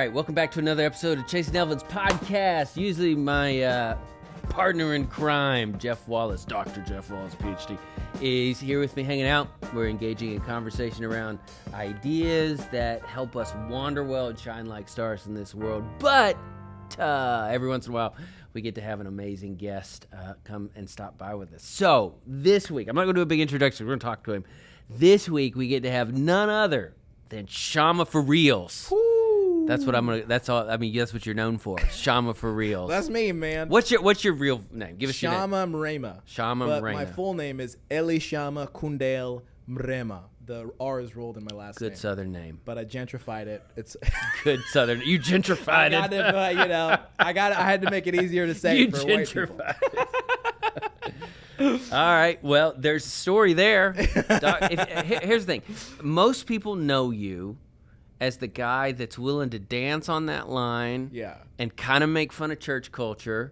All right, welcome back to another episode of Chasing Elvin's podcast. Usually my partner in crime, Jeff Wallace, Dr. Jeff Wallace, PhD, is here with me hanging out. We're engaging in conversation around ideas that help us wander well and shine like stars in this world. But every once in a while, we get to have an amazing guest come and stop by with us. So this week, I'm not going to do a big introduction. We're going to talk to him. This week, we get to have none other than Shama for Reals. That's what I'm gonna. That's all. I mean, that's what you're known for, Shama for Reals. That's me, man. What's your real name? Give us your name. Shama Mrema. Shama but Mrema. My full name is Eli Shama Kundale Mrema. The R is rolled in my last name. Good Southern name. But I gentrified it. It's good Southern. You gentrified it. I had to make it easier to say for white people. All right. Well, there's a story there. Here's the thing. Most people know you as the guy that's willing to dance on that line and kind of make fun of church culture.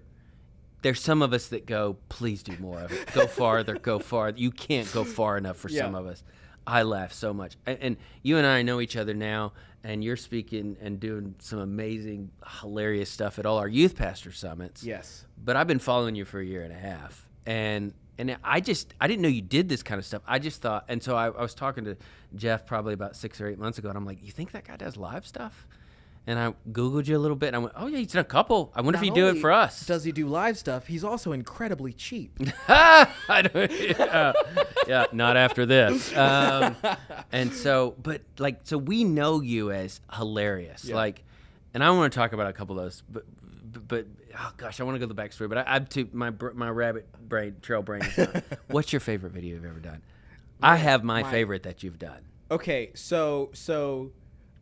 There's some of us that go, please do more of it. Go farther, go farther. You can't go far enough for some of us. I laugh so much. And you and I know each other now, and you're speaking and doing some amazing, hilarious stuff at all our youth pastor summits. Yes. But I've been following you for a year and a half. And I didn't know you did this kind of stuff. I just thought, and so I was talking to Jeff probably about 6 or 8 months ago, and I'm like, you think that guy does live stuff? And I Googled you a little bit, and I went, oh, yeah, he's done a couple. I wonder if he'd do it for us. Does he do live stuff? He's also incredibly cheap. Yeah, not after this. And so, but like, so we know you as hilarious. Yeah. Like, and I want to talk about a couple of those, but oh gosh, I want to go to the backstory, but I'm too, my rabbit brain, trail brain is not. What's your favorite video you've ever done? I have my favorite that you've done. Okay, so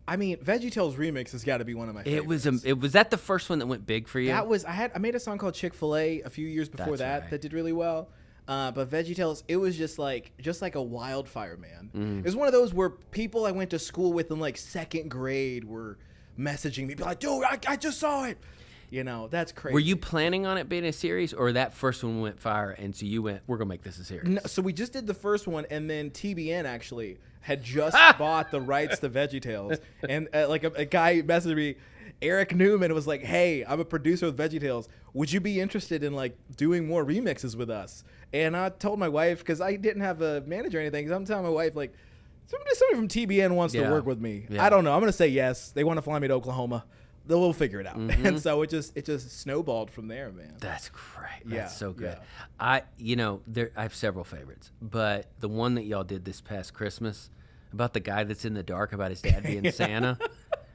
I mean, Veggie Tales remix has got to be one of my favorites. Was that the first one that went big for you? That was I made a song called Chick-fil-A a few years before that did really well. But Veggie Tales, it was just like a wildfire, man. It was one of those where people I went to school with in like second grade were messaging me, be like, dude, I just saw it. You know, that's crazy. Were you planning on it being a series, or that first one went fire, and so you went, we're going to make this a series? No, so we just did the first one, and then TBN actually had just bought the rights to Veggie Tales. And like a guy messaged me, Eric Newman, was like, hey, I'm a producer with Veggie Tales. Would you be interested in like doing more remixes with us? And I told my wife, because I didn't have a manager or anything, because I'm telling my wife, like, somebody from TBN wants to work with me. Yeah. I don't know. I'm going to say yes. They want to fly me to Oklahoma. We'll figure it out. And so it just snowballed from there, man. That's great. That's so good. Yeah. I have several favorites, but the one that y'all did this past Christmas about the guy that's in the dark about his dad being Santa,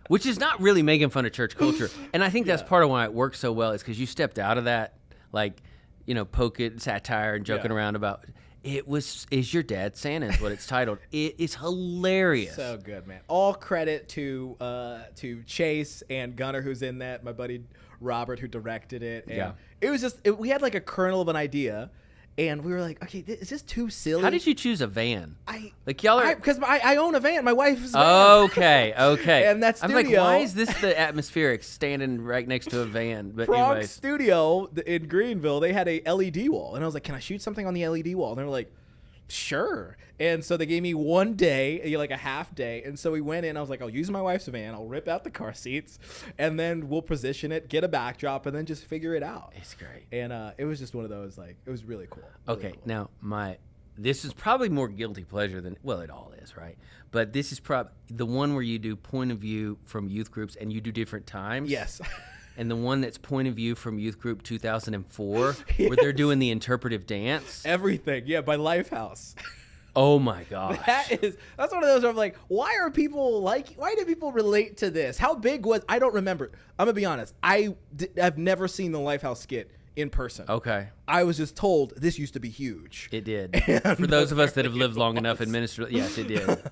which is not really making fun of church culture. And I think that's part of why it works so well is because you stepped out of that, like, poking satire and joking around about. Is Your Dad Santa is what it's titled. It is hilarious. So good, man. All credit to Chase and Gunnar, who's in that, my buddy Robert, who directed it. And it was just, we had like a kernel of an idea, and we were like, okay, is this too silly? How did you choose a van? Because I own a van. My wife's van. Okay. And that studio. I'm like, why is this the atmospheric standing right next to a van? But Prague Studio in Greenville, they had a LED wall. And I was like, can I shoot something on the LED wall? And they were like, sure. And so they gave me one day, like a half day. And so we went in. I was like, I'll use my wife's van. I'll rip out the car seats, and then we'll position it, get a backdrop, and then just figure it out. It's great. And it was just one of those, like, it was really cool. Okay, now this is probably more guilty pleasure than, well, it all is, right? But this is probably the one where you do point of view from youth groups and you do different times. Yes. And the one that's point of view from youth group 2004, where they're doing the interpretive dance. Everything, by Lifehouse. Oh my gosh. That's one of those where I'm like, why do people relate to this? How big was, I don't remember. I'm gonna be honest. I've never seen the Lifehouse skit in person. Okay. I was just told this used to be huge. It did. For those of us that have lived long enough in ministry, yes, it did.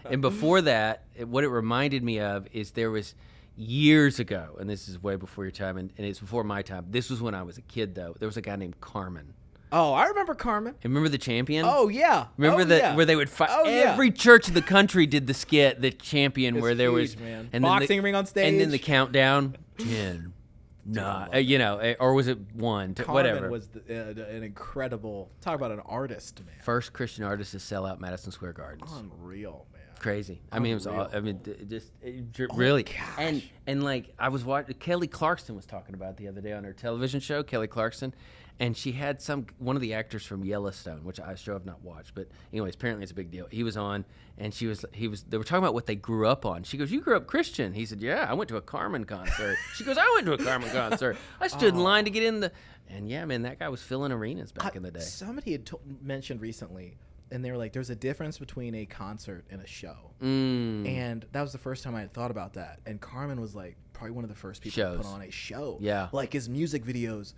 And before that, what it reminded me of is there was years ago, and this is way before your time, and it's before my time. This was when I was a kid, though. There was a guy named Carmen. Oh, I remember Carmen. And remember the Champion? Oh, yeah. Remember where they would fight? Oh, every church in the country did the skit, the Champion, it's where there huge, was man. And boxing ring on stage, and then the countdown 10. Or was it 1? Whatever. Carmen was an incredible. Talk about an artist, man. First Christian artist to sell out Madison Square Gardens. Unreal, man. Crazy. I mean, it was all, I mean, really. Gosh. And like I was watching, Kelly Clarkson was talking about it the other day on her television show, Kelly Clarkson, and she had one of the actors from Yellowstone, which I have not watched, but anyways, apparently it's a big deal. He was on, and they were talking about what they grew up on. She goes, "You grew up Christian?" He said, "Yeah, I went to a Carmen concert." She goes, "I went to a Carmen concert. I stood in line to get in the," and yeah, man, that guy was filling arenas back in the day. Somebody had mentioned recently, and they were like, there's a difference between a concert and a show. And that was the first time I had thought about that. And Carmen was like probably one of the first people to put on a show. Yeah. Like his music videos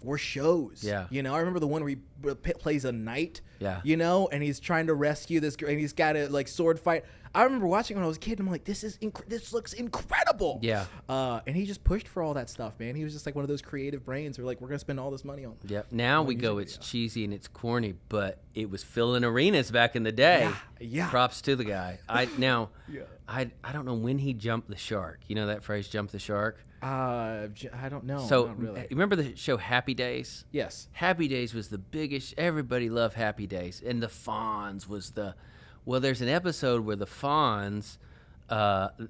were shows. Yeah. You know, I remember the one where he plays a knight. Yeah. You know, and he's trying to rescue this girl, and he's got a like sword fight. I remember watching when I was a kid, and I'm like, this looks incredible. Yeah. And he just pushed for all that stuff, man. He was just like one of those creative brains who were like, we're going to spend all this money on. Yep. Now we go, it's cheesy and it's corny, but it was filling arenas back in the day. Yeah. Props to the guy. I don't know when he jumped the shark. You know that phrase, jump the shark? I don't know. So, not really. Remember the show Happy Days? Yes. Happy Days was the biggest. Everybody loved Happy Days. And the Fonz was well, there's an episode where the Fonz,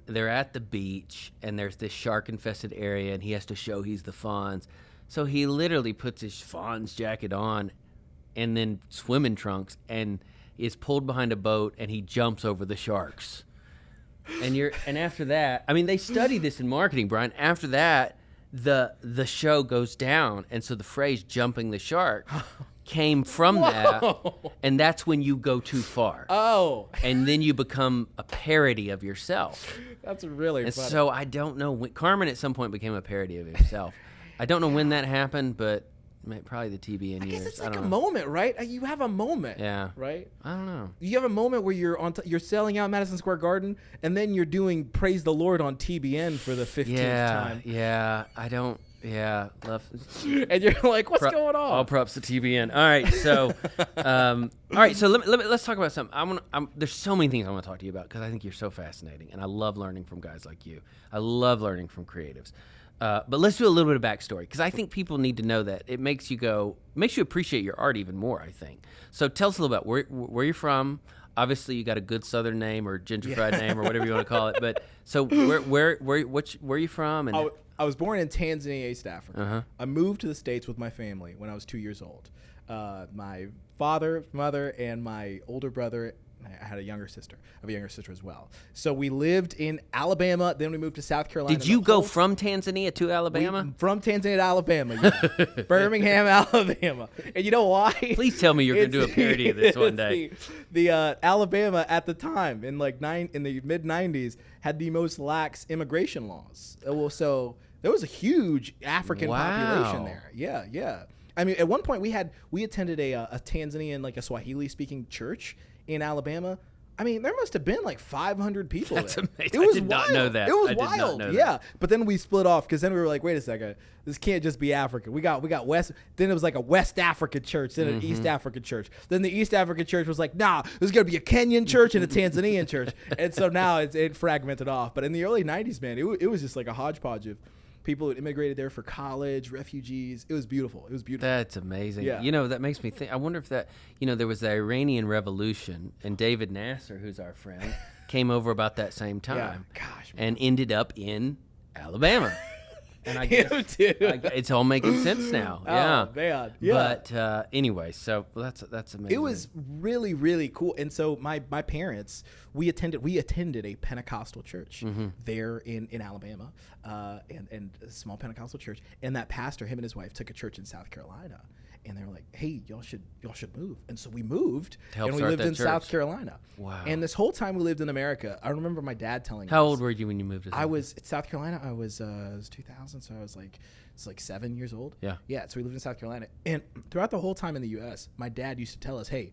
they're at the beach, and there's this shark-infested area, and he has to show he's the Fonz. So he literally puts his Fonz jacket on and then swimming trunks and is pulled behind a boat, and he jumps over the sharks. And after that, I mean, they study this in marketing, Brian. After that, the show goes down, and so the phrase "jumping the shark" came from that, and that's when you go too far. Oh, and then you become a parody of yourself. That's really and funny. So I don't know when Carmen at some point became a parody of himself. I don't know when that happened, but probably the TBN years. I guess it's like don't a know. moment, right? You have a moment. Yeah. Right? I don't know. You have a moment where you're selling out Madison Square Garden, and then you're doing Praise the Lord on TBN for the 15th time. Yeah. I don't. Yeah. Love. And you're like, what's going on? All props to TBN. All right. So, So let's talk about something. There's so many things I want to talk to you about because I think you're so fascinating, and I love learning from guys like you. I love learning from creatives. But let's do a little bit of backstory because I think people need to know that. It makes you appreciate your art even more, I think. So tell us a little about where you're from. Obviously, you got a good Southern name or gentrified name or whatever you want to call it. But so where are you from? And I was born in Tanzania, East Africa. Uh-huh. I moved to the States with my family when I was 2 years old. My father, mother, and my older brother. I had a younger sister. I have a younger sister as well. So we lived in Alabama. Then we moved to South Carolina. Did you go from Tanzania to Alabama? From Tanzania to Alabama. Yeah. Birmingham, Alabama. And you know why? Please tell me you're going to do a parody of this one day. The Alabama at the time in the mid 90s had the most lax immigration laws. So there was a huge African population there. Yeah. I mean, at one point we attended a Tanzanian, like a Swahili speaking church in Alabama. I mean, there must have been like 500 people That's there. amazing. I did not know that. It was I did wild. not know that. Yeah. But then we split off because then we were like, wait a second, this can't just be African. We got West. Then it was like a West African church, then an East African church. Then the East African church was like, nah, there's gonna be a Kenyan church and a Tanzanian church. And so now it fragmented off. But in the early 90s, man, it was just like a hodgepodge of people who immigrated there for college, refugees. It was beautiful. That's amazing. Yeah. You know, that makes me think. I wonder if there was the Iranian Revolution, and David Nasser, who's our friend, came over about that same time. Yeah. Gosh, man. and ended up in Alabama. And I guess Dude. it's all making sense now. Yeah. Oh, man. Yeah. But anyway, so that's amazing. It was really, really cool. And so my parents, we attended a Pentecostal church there in Alabama, and a small Pentecostal church. And that pastor, him and his wife, took a church in South Carolina. And they were like, hey, y'all should move. And so we moved, and we lived in South Carolina. Wow. And this whole time we lived in America, I remember my dad telling us. How old were you when you moved to I was in South Carolina. I was 2000, so I was like 7 years old. Yeah. Yeah, so we lived in South Carolina. And throughout the whole time in the U.S., my dad used to tell us, hey,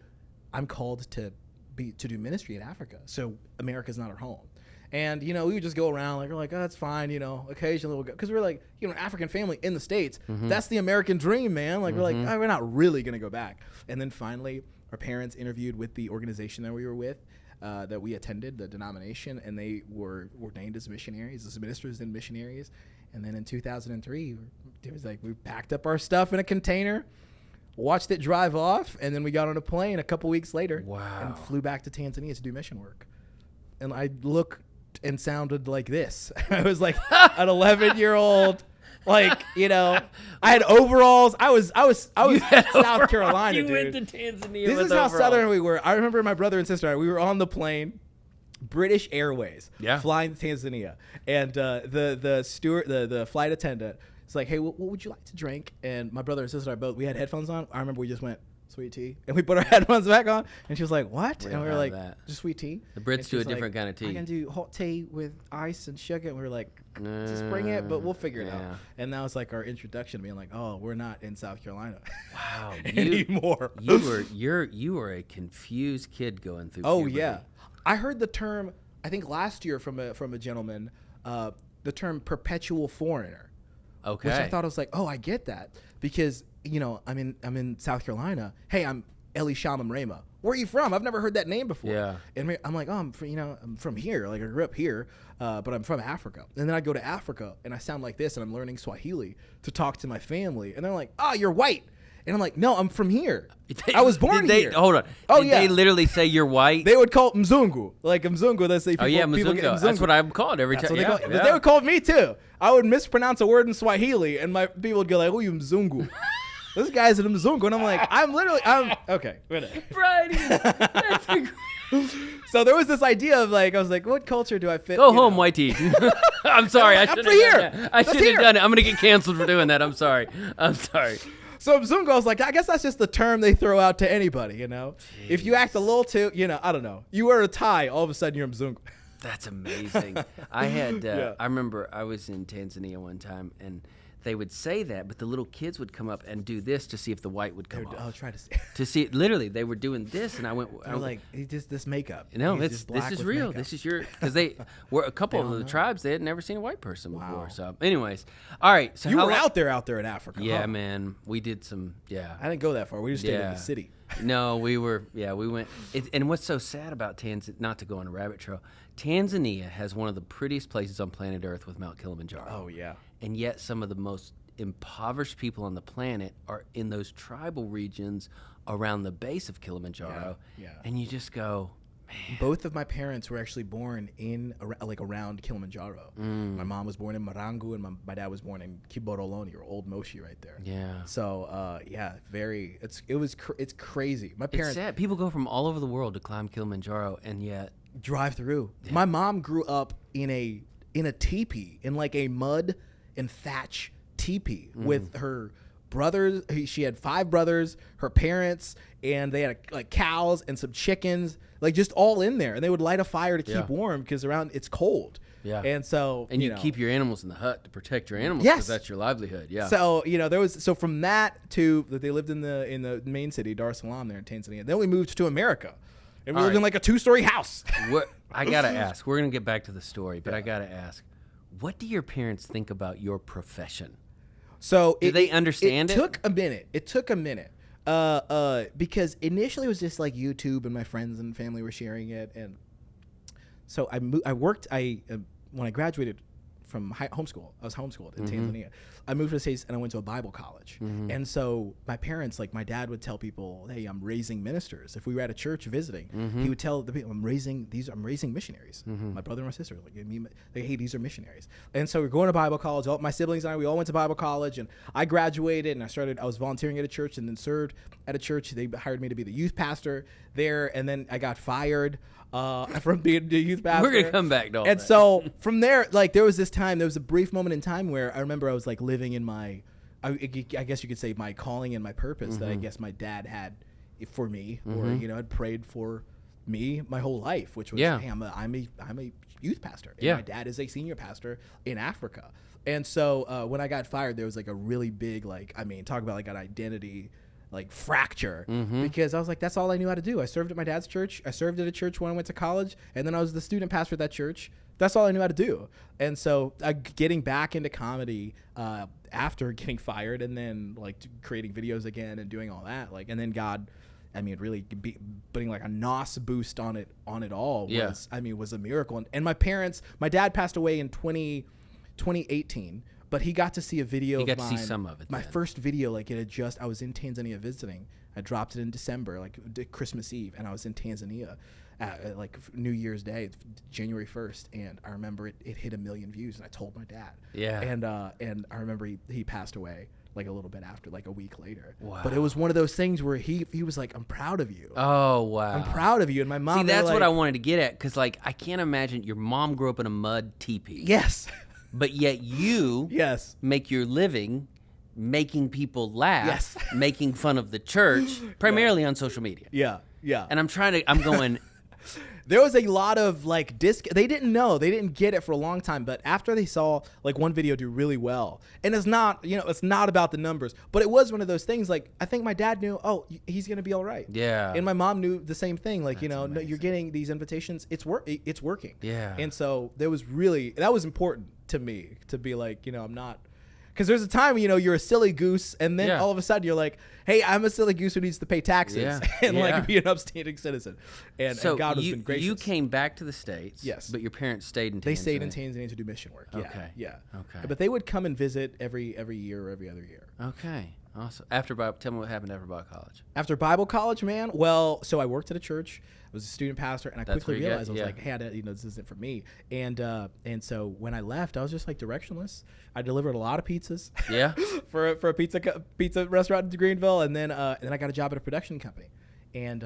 I'm called to do ministry in Africa, so America's not our home. And, we would just go around we're like, oh, that's fine, occasionally we'll go. Because we're like, an African family in the States. That's the American dream, man. We're like, oh, we're not really going to go back. And then finally, our parents interviewed with the organization that we were with, that we attended, the denomination, and they were ordained as missionaries, as ministers and missionaries. And then in 2003, it was like we packed up our stuff in a container, watched it drive off, and then we got on a plane a couple weeks later and flew back to Tanzania to do mission work. and I looked and sounded like this. I was like an 11-year-old. Like, you know, I had overalls. I was South Carolina, you dude. went to Tanzania. This with is how overalls. southern we were. I remember my brother and sister and I, we were on the plane, British Airways, flying to Tanzania, and the flight attendant is like, "Hey, what would you like to drink?" And my brother and sister and I both, we had headphones on. I remember we just went sweet tea, and we put our headphones back on, and she was like, "What?" And we were like, "Just sweet tea." The Brits do a different kind of tea. I can do hot tea with ice and sugar. And we were like, "Just bring it, but we'll figure it out." And that was like our introduction to being like, "Oh, we're not in South Carolina Wow, anymore." You were a confused kid going through. Oh puberty. yeah, I heard the term. I think last year from a gentleman, the term "perpetual foreigner." Okay. Which I thought was like, oh, I get that because you know I'm in South Carolina. Hey, I'm Eli Shama Rema. Where are you from? I've never heard that name before. Yeah. And I'm like, oh, I'm from here. Like I grew up here, but I'm from Africa. And then I go to Africa and I sound like this, and I'm learning Swahili to talk to my family. And they're like, oh, you're white. And I'm like, no, I'm from here. I was born here. Hold on. Oh, did yeah. they literally say you're white? They would call it Mzungu. Like Mzungu, that's people, people get Mzungu. Mzungu. That's what I'm called every time. That's what they call it. But they would call me too. I would mispronounce a word in Swahili, and my people would go like, "Oh, you Mzungu." This guy's an Mzungu, and I'm like, I'm okay. Friday. That's a So there was this idea of like, I was like, what culture do I fit? Go home, whitey. I'm sorry. I shouldn't have done that. I shouldn't have done it. I'm gonna get canceled for doing that. I'm sorry. So Mzungu, I was like, I guess that's just the term they throw out to anybody, you know? Jeez. If you act a little too, you know, I don't know. You wear a tie, all of a sudden you're Mzungu. That's amazing. I had, I remember I was in Tanzania one time, and they would say that, but the little kids would come up and do this to see if the white would come off. I'll try to see. To see, literally, they were doing this, and I went. They're like, he just this makeup. No, this is real. Makeup. This is your, because they were a couple of the tribes, they had never seen a white person before. So, anyways, all right. So you were out there in Africa. Yeah, huh? man, we did some. Yeah, I didn't go that far. We just stayed in the city. No, we were. Yeah, we went. And what's so sad about Tanzania? Not to go on a rabbit trail. Tanzania has one of the prettiest places on planet Earth with Mount Kilimanjaro. Oh yeah. And yet, some of the most impoverished people on the planet are in those tribal regions around the base of Kilimanjaro. Yeah. And you just go, man. Both of my parents were actually born in around Kilimanjaro. My mom was born in Marangu, and my dad was born in Kiboroloni, or Old Moshi, right there. Yeah. So it's crazy. My parents. It's sad. People go from all over the world to climb Kilimanjaro, and yet drive through. Yeah. My mom grew up in a teepee, in like a mud and thatch teepee with her brothers. She had 5 brothers, her parents, and they had like cows and some chickens, like just all in there. And they would light a fire to keep warm because around it's cold. Yeah. And so you keep your animals in the hut to protect your animals because that's your livelihood. Yeah. So from that to that they lived in the main city, Dar es Salaam, there in Tanzania. Then we moved to America. And we lived in like a 2-story house. I gotta ask. We're gonna get back to the story, but I gotta ask. What do your parents think about your profession? So do they understand it? It took a minute. Because initially it was just like YouTube and my friends and family were sharing it, and so when I graduated from homeschool, I was homeschooled in Tanzania. I moved to the States and I went to a Bible college. And so my parents, like my dad would tell people, hey, I'm raising ministers. If we were at a church visiting, he would tell the people, I'm raising missionaries. My brother and my sister, hey, these are missionaries. And so we're going to Bible college. All my siblings and I, we all went to Bible college, and I graduated and I was volunteering at a church and then served at a church. They hired me to be the youth pastor there. And then I got fired from being the youth pastor. We're going to come back to all and that. So from there, like there was a brief moment in time where I remember I was like living in I guess you could say my calling and my purpose that I guess my dad had for me, or had prayed for me my whole life, which was, hey, I'm a youth pastor, and my dad is a senior pastor in Africa. And so when I got fired, there was like a really big talk about like an identity fracture, because I was like, that's all I knew how to do. I served at my dad's church. I served at a church when I went to college, and then I was the student pastor at that church. That's all I knew how to do. And so getting back into comedy after getting fired, and then creating videos again and doing all that, and then God, really putting like a NOS boost on it all was a miracle. And my dad passed away in 2018. But he got to see a video of mine. He got to see some of it. My first video, like I was in Tanzania visiting. I dropped it in December, like Christmas Eve, and I was in Tanzania at like New Year's Day, January 1st, and I remember it hit 1 million views, and I told my dad. Yeah. And I remember he passed away like a little bit after, like a week later. Wow. But it was one of those things where he was like, "I'm proud of you." Oh, wow. I'm proud of you. And my mom. See, that's what I wanted to get at, because like I can't imagine your mom grew up in a mud teepee. Yes. But yet you Yes. make your living making people laugh, Yes. making fun of the church, primarily on social media. Yeah. Yeah. And I'm going, there was a lot of like they didn't get it for a long time, but after they saw like one video do really well, and it's not about the numbers, but it was one of those things, like I think my dad knew, oh, he's gonna be all right. Yeah. And my mom knew the same thing, like, That's no, amazing. you're getting these invitations, it's working. Yeah. And so that was important to me to be like, I'm not. Because there's a time, you're a silly goose, and then all of a sudden you're like, hey, I'm a silly goose who needs to pay taxes and like be an upstanding citizen. And God has been gracious. You came back to the States, Yes. But your parents stayed in Tanzania. They stayed in Tanzania to do mission work. Yeah, Okay. Yeah. Okay. But they would come and visit every year or every other year. Okay. Awesome. Tell me what happened after Bible college. After Bible college, man, well, so I worked at a church. I was a student pastor, and I That's quickly where you realized, got- I was like, hey, this isn't for me. And so when I left, I was just like directionless. I delivered a lot of pizzas. Yeah. for a pizza restaurant in Greenville, and then I got a job at a production company. And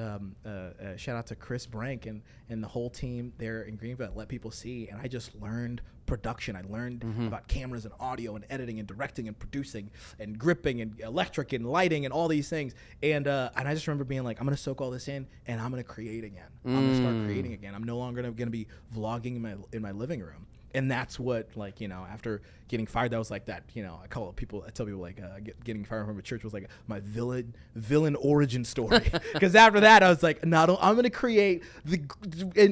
shout out to Chris Brank and the whole team there in Greenville. Let people see, and I just learned production. I learned about cameras and audio and editing and directing and producing and gripping and electric and lighting and all these things. And I just remember being like, I'm gonna soak all this in and I'm gonna create again. I'm gonna start creating again. I'm no longer gonna be vlogging in my living room. And that's what, like, after getting fired, that was like that, I tell people like getting fired from a church was like my villain origin story. Because after that, I was like, no, I'm going to create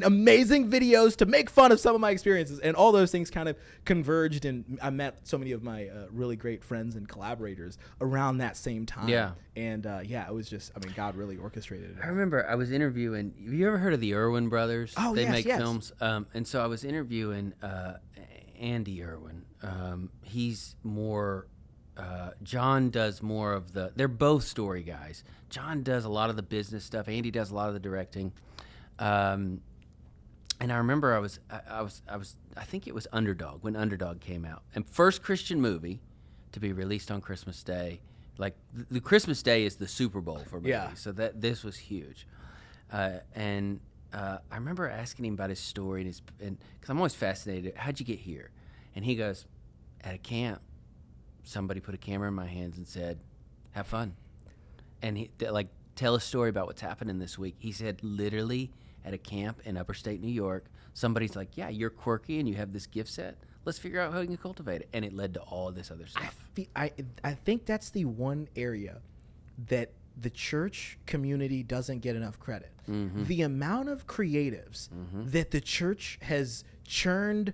amazing videos to make fun of some of my experiences. And all those things kind of converged. And I met so many of my really great friends and collaborators around that same time. Yeah. And it was just, God really orchestrated it. I remember I was interviewing. Have you ever heard of the Irwin Brothers? Oh, they yes, make yes. films. And so I was interviewing Andy Irwin. He's more. John does more of the. They're both story guys. John does a lot of the business stuff. Andy does a lot of the directing. And I remember I think it was Underdog, when Underdog came out, and first Christian movie to be released on Christmas Day. Like the Christmas Day is the Super Bowl for movies, Yeah. so this was huge. And I remember asking him about his story and because I'm always fascinated. How'd you get here? And he goes, at a camp, somebody put a camera in my hands and said, "Have fun," and tell a story about what's happening this week. He said, literally at a camp in upstate New York, somebody's like, "Yeah, you're quirky and you have this gift set. Let's figure out how you can cultivate it," and it led to all this other stuff. I think that's the one area that the church community doesn't get enough credit. Mm-hmm. The amount of creatives that the church has churned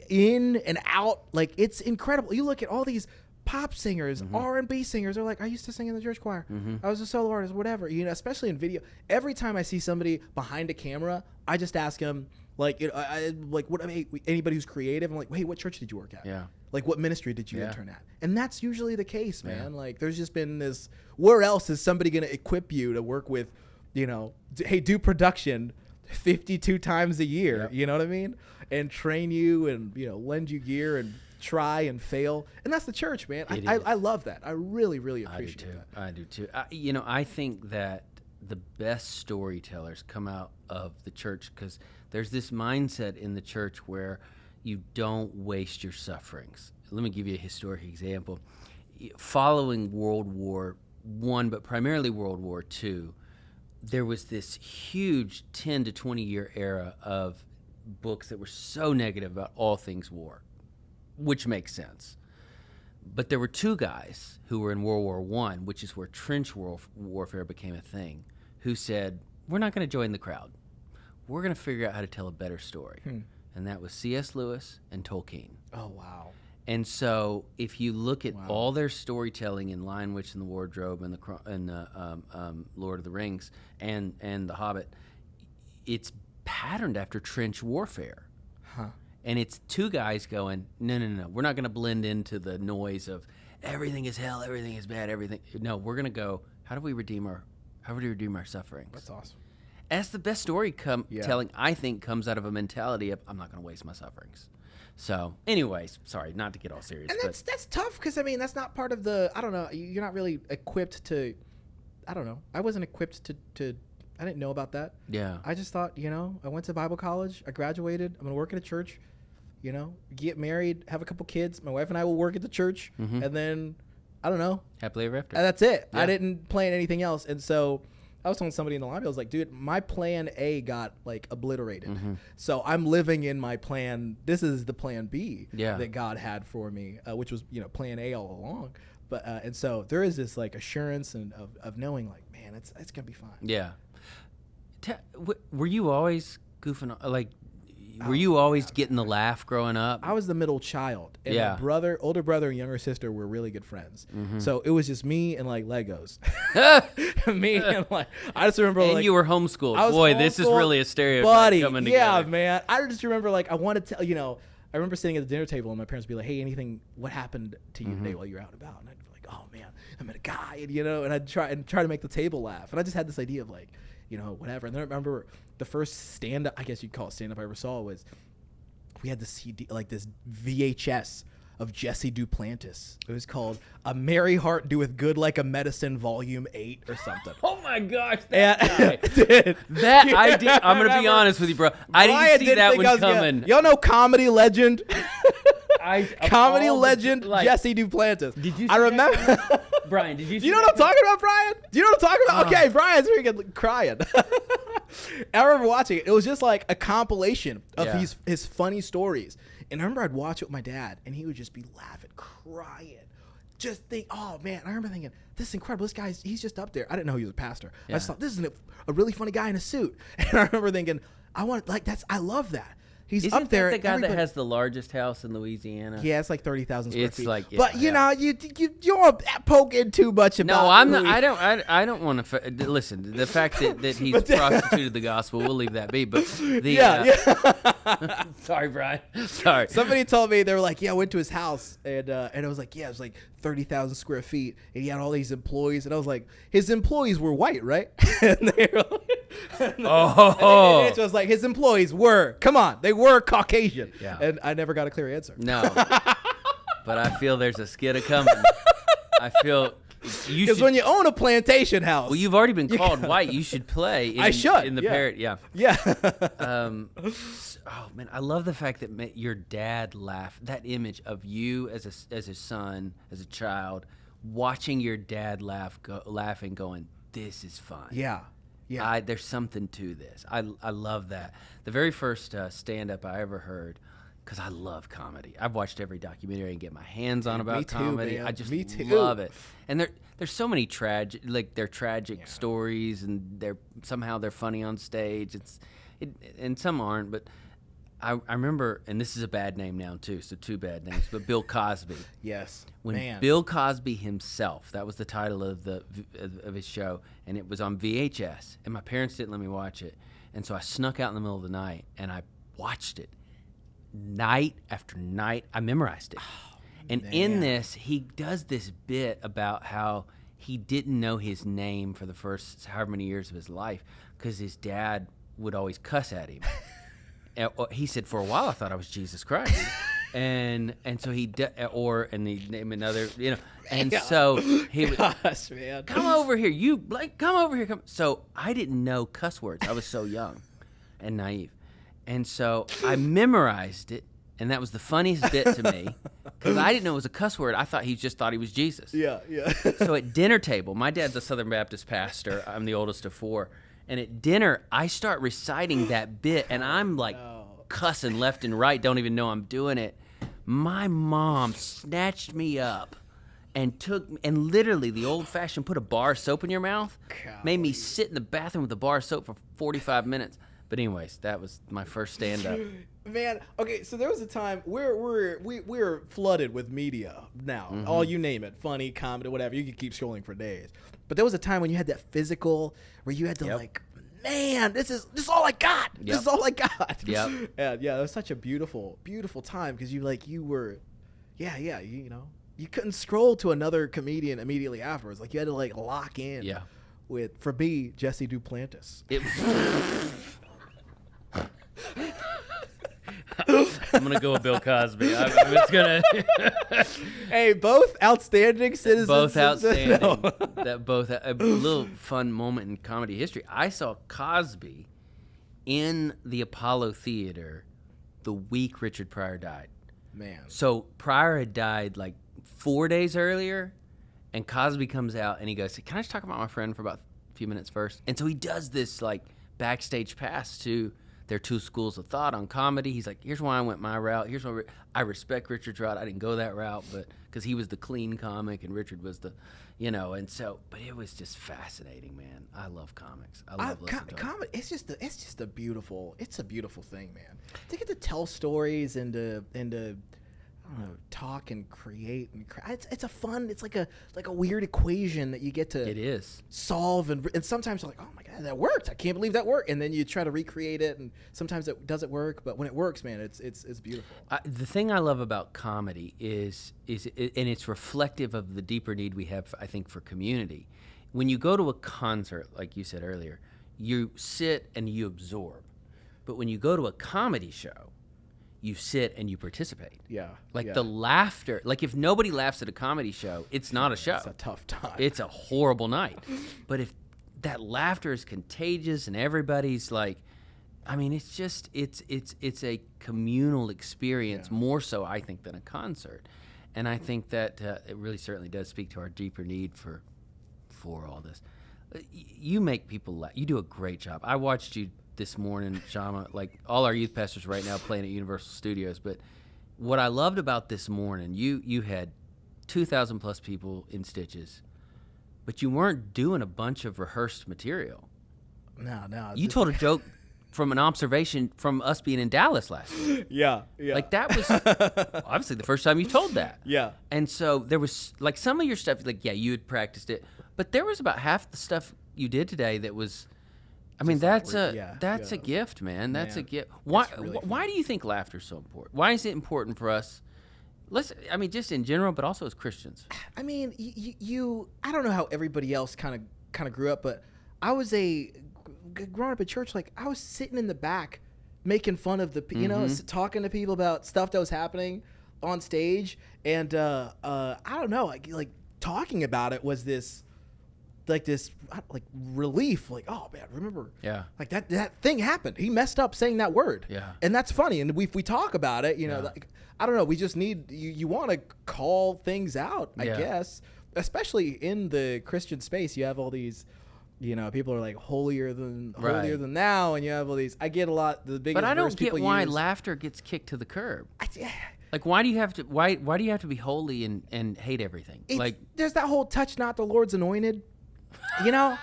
in and out, like, it's incredible. You look at all these pop singers, R&B singers, they're like, I used to sing in the church choir. I was a solo artist, whatever. Especially in video. Every time I see somebody behind a camera, I just ask them, like, anybody who's creative, I'm like, hey, what church did you work at? Yeah. Like, what ministry did you intern at? And that's usually the case, man. Yeah. Like, there's just been this, where else is somebody going to equip you to work with, hey, do production 52 times a year, you know what I mean? And train you and, lend you gear and try and fail. And that's the church, man. I love that. I really, really appreciate that. I do too. I think that the best storytellers come out of the church because there's this mindset in the church where you don't waste your sufferings. Let me give you a historic example. Following World War I, but primarily World War II, there was this huge 10 to 20 year era of books that were so negative about all things war, which makes sense. But there were two guys who were in World War I, which is where trench warfare became a thing, who said, we're not going to join the crowd. We're going to figure out how to tell a better story. And that was C.S. Lewis and Tolkien. Oh, wow. And so if you look at all their storytelling in Lion, Witch, and the Wardrobe and the Lord of the Rings and The Hobbit, it's patterned after trench warfare. And it's two guys going, no, we're not going to blend into the noise of everything is hell, everything is bad, everything. No, we're going to go, how do we redeem our sufferings? That's awesome. That's the best story telling, I think, comes out of a mentality of, I'm not going to waste my sufferings. So, anyways, sorry, not to get all serious. And that's tough because, I mean, that's not part of the, I don't know, you're not really equipped to, I don't know. I wasn't equipped to I didn't know about that. Yeah. I just thought, I went to Bible college, I graduated, I'm going to work at a church, get married, have a couple kids. My wife and I will work at the church, and then, I don't know. Happily ever after. And that's it. Yeah. I didn't plan anything else. And so I was telling somebody in the lobby, I was like, dude, my plan A got like obliterated. So I'm living in my plan. This is the plan B that God had for me, which was, plan A all along. But, and so there is this like assurance and of knowing like, man, it's going to be fine. Yeah. Were you always goofing, were you always getting the laugh growing up? I was the middle child, and my older brother and younger sister were really good friends. So it was just me and like Legos. Me and like, I just remember and like you were homeschooled. Boy, this is really a stereotype coming together. Yeah, man. I just remember like I wanted to, I remember sitting at the dinner table and my parents would be like, "Hey, what happened to you today while you were out and about?" And I'd be like, "Oh man, I met a guy," and I'd try to make the table laugh. And I just had this idea of like, whatever. And then I remember the first stand-up, I guess you'd call it stand-up I ever saw, was we had this CD, like this VHS of Jesse Duplantis. It was called A Merry Heart Doeth Good Like a Medicine Volume 8 or something. Oh my gosh, I'm going to be honest with you, bro. I didn't see that one coming. Y'all know comedy legend? Comedy legend like, Jesse Duplantis. Did you see I remember Brian, did you see Do you know what I'm talking about, Brian? Do you know what I'm talking about? Okay, Brian's freaking crying. I remember watching it. It was just like a compilation of his funny stories. And I remember I'd watch it with my dad, and he would just be laughing, crying. Just think, oh man, I remember thinking, this is incredible. This guy's, he's just up there. I didn't know he was a pastor. I just thought, this is a really funny guy in a suit. And I remember thinking, I love that. He's Isn't up there. That the guy that has the largest house in Louisiana? Yeah, it's like 30,000 square feet. Like, but you're poking too much about. No, I'm not. I don't want to. Listen, the fact that he's prostituted the gospel, we'll leave that be. But sorry, Brian. Sorry. Somebody told me, they were like, I went to his house and I was like, it was like 30,000 square feet, and he had all these employees, and I was like, his employees were white, right? And they were like, and it was like, his employees were, come on, they were Caucasian. Yeah. And I never got a clear answer. No. But I feel there's a skit coming. I feel you because when you own a plantation house, well, you've already been called white. You should play. In the parrot. Yeah. Oh man, I love the fact that your dad laughed. That image of you as a son, as a child, watching your dad laughing, going, "This is fun." Yeah. There's something to this. I love that. The very first stand-up I ever heard, because I love comedy. I've watched every documentary I can get my hands on about comedy. Man. I just love it. And there's so many tragic stories, and they're funny on stage. And some aren't, but I remember, and this is a bad name now too, so two bad names, but Bill Cosby. Yes. When Bill Cosby himself, that was the title of his show, and it was on VHS, and my parents didn't let me watch it, and so I snuck out in the middle of the night, and I watched it night after night. I memorized it. And in this, he does this bit about how he didn't know his name for the first however many years of his life because his dad would always cuss at him. He said, for a while, I thought I was Jesus Christ. and so he and he named another, and so he would, man. come over here, you Blake, come over here. So I didn't know cuss words. I was so young and naive. And so I memorized it, and that was the funniest bit to me because I didn't know it was a cuss word. I thought he just thought he was Jesus. Yeah. So at dinner table, my dad's a Southern Baptist pastor. I'm the oldest of four. And at dinner, I start reciting that bit, and I'm like cussing left and right, don't even know I'm doing it. My mom snatched me up and literally the old-fashioned put a bar of soap in your mouth, made me sit in the bathroom with a bar of soap for 45 minutes. But anyways, that was my first stand-up. Man, okay, so there was a time we're flooded with media now. All you name it, funny, comedy, whatever. You could keep scrolling for days. But there was a time when you had that physical, where you had to like man, this is all I got. Yep. This is all I got. Yep. And yeah, it was such a beautiful time because you were, you know, you couldn't scroll to another comedian immediately afterwards. Like you had to like lock in. Yeah. With, for me, Jesse Duplantis. I'm gonna go with Bill Cosby. I'm just gonna. Hey, both outstanding citizens. Both outstanding. No. That both a little fun moment in comedy history. I saw Cosby in the Apollo Theater the week Richard Pryor died. Man. So Pryor had died like 4 days earlier, and Cosby comes out and he goes, "Can I just talk about my friend for about a few minutes first?" And so he does this like backstage pass to their two schools of thought on comedy. He's like, "Here's why I went my route. Here's why I respect Richard's route. I didn't go that route, but because he was the clean comic and Richard was the, you know." And so, but it was just fascinating, man. I love comics. I love listening to comedy. It's just a beautiful thing, man. To get to tell stories and to I don't know, talk and create and it's a fun. It's like a weird equation that you get to. It is. Solve and sometimes you're like, oh my god, that worked. I can't believe that worked. And then you try to recreate it, and sometimes it doesn't work. But when it works, man, it's beautiful. The thing I love about comedy is and it's reflective of the deeper need we have, I think, for community. When you go to a concert, like you said earlier, you sit and you absorb. But when you go to a comedy show, you sit and you participate. Yeah. Like the laughter. Like if nobody laughs at a comedy show, it's not a show. It's a tough time. It's a horrible night. But if that laughter is contagious and everybody's like, I mean, it's just it's a communal experience more so, I think, than a concert. And I think that it really certainly does speak to our deeper need for all this. You make people laugh. You do a great job. I watched you this morning, Shama, like all our youth pastors right now playing at Universal Studios. But what I loved about this morning, you had 2,000 plus people in stitches, but you weren't doing a bunch of rehearsed material. No. You told a joke from an observation from us being in Dallas last week. Yeah. Like that was obviously the first time you told that. Yeah. And so there was like some of your stuff, like, yeah, you had practiced it, but there was about half the stuff you did today that was, I mean, that's a gift, man. That's a gift. Why do you think laughter is so important? Why is it important for us? Just in general, but also as Christians. I mean, you I don't know how everybody else kind of grew up, but I was growing up at church, like I was sitting in the back making fun of the, you know, talking to people about stuff that was happening on stage. And I don't know, like talking about it was this relief, like, oh man, remember, like that thing happened. He messed up saying that word, and that's funny. And we talk about it, you know, like, I don't know. We just need you want to call things out, I guess, especially in the Christian space. You have all these, you know, people are like holier than thou, and you have all these. I get a lot the biggest. But I don't get why use. Laughter gets kicked to the curb. Like, why do you have to? Why do you have to be holy and hate everything? Like, there's that whole touch not the Lord's anointed. You know,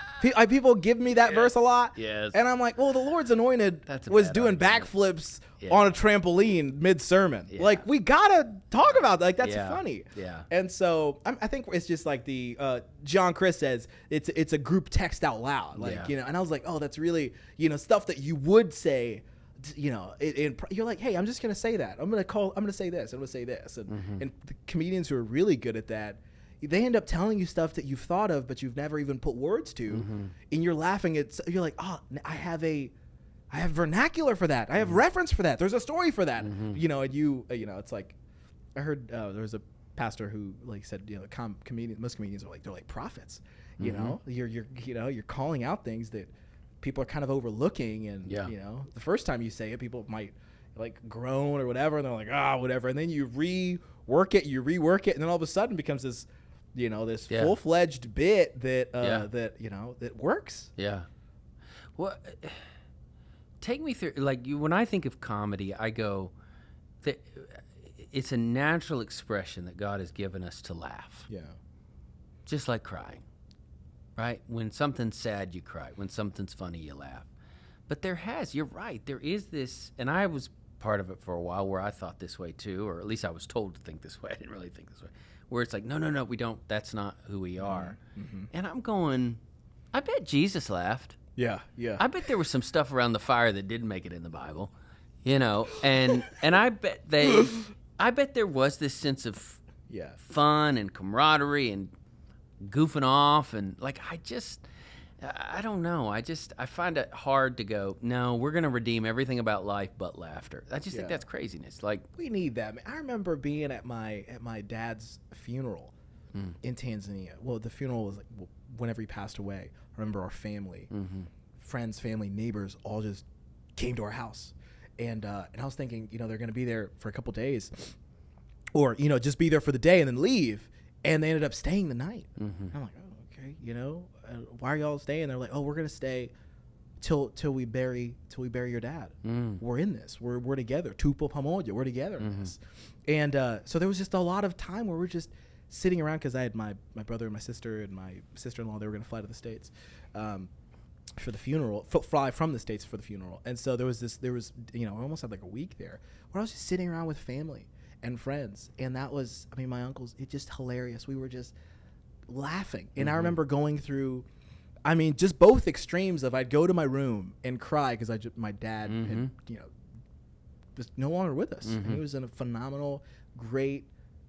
people give me that verse a lot, and I'm like, well, the Lord's anointed was doing backflips on a trampoline mid-sermon. Like, we gotta talk about that. Like, that's funny. And so I think it's just like the John Chris says, it's a group text out loud. Like, you know, and I was like, oh, that's really, you know, stuff that you would say. You know, you're like, hey, I'm just gonna say that. I'm gonna say this. I'm gonna say this. And the comedians who are really good at that, they end up telling you stuff that you've thought of, but you've never even put words to, and you're laughing at. You're like, oh, I have vernacular for that. I have reference for that. There's a story for that. You know, and you know, it's like, I heard there was a pastor who like said, you know, most comedians are like, they're like prophets. You know, you're calling out things that people are kind of overlooking, and you know, the first time you say it, people might like groan or whatever, and they're like, whatever, and then you rework it, and then all of a sudden it becomes this, you know, this full-fledged bit that that, you know, that works. Well, take me through, like, when I think of comedy, I go that it's a natural expression that God has given us to laugh. Just like crying. Right? When something's sad, you cry. When something's funny, you laugh. But you're right, there is this, and I was part of it for a while where I thought this way too, or at least I was told to think this way. I didn't really think this way. Where it's like, no, we don't, that's not who we are. And I'm going, I bet Jesus laughed. Yeah, yeah. I bet there was some stuff around the fire that didn't make it in the Bible, you know, and I bet there was this sense of fun and camaraderie and goofing off, and like I don't know. I find it hard to go, no, we're going to redeem everything about life but laughter. I just think that's craziness. Like, we need that, man. I remember being at my dad's funeral in Tanzania. Well, the funeral was like whenever he passed away. I remember our family, friends, family, neighbors all just came to our house. And I was thinking, you know, they're going to be there for a couple days, or, you know, just be there for the day and then leave. And they ended up staying the night. I'm like, oh, okay, you know, why are y'all staying? They're like, oh, we're going to stay till we bury your dad. We're in this. We're together. Tupo pamoja. We're together in this. And so there was just a lot of time where we're just sitting around, because I had my brother and my sister and my sister-in-law. They were going to fly to the States for the funeral, fly from the States for the funeral. And so there was, you know, I almost had like a week there where I was just sitting around with family and friends. And that was, I mean, my uncles, it's just hilarious. We were just laughing. And I remember going through, I mean, just both extremes of I'd go to my room and cry because my dad had, you know, was no longer with us. And he was a phenomenal, great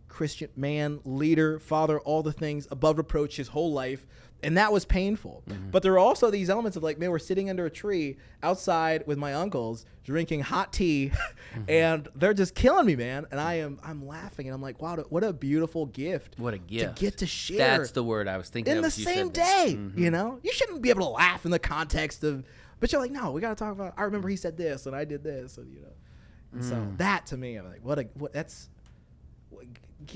Christian man, leader, father, all the things, above reproach his whole life. And that was painful. But there were also these elements of like, man, we're sitting under a tree outside with my uncles drinking hot tea and they're just killing me, man. And I'm laughing and I'm like, wow, what a beautiful gift. What a gift. To get to share. That's the word I was thinking in of. the same day, you know? You shouldn't be able to laugh in the context of, but you're like, no, we got to talk about, I remember he said this and I did this, and, you know. And so that to me, I'm like,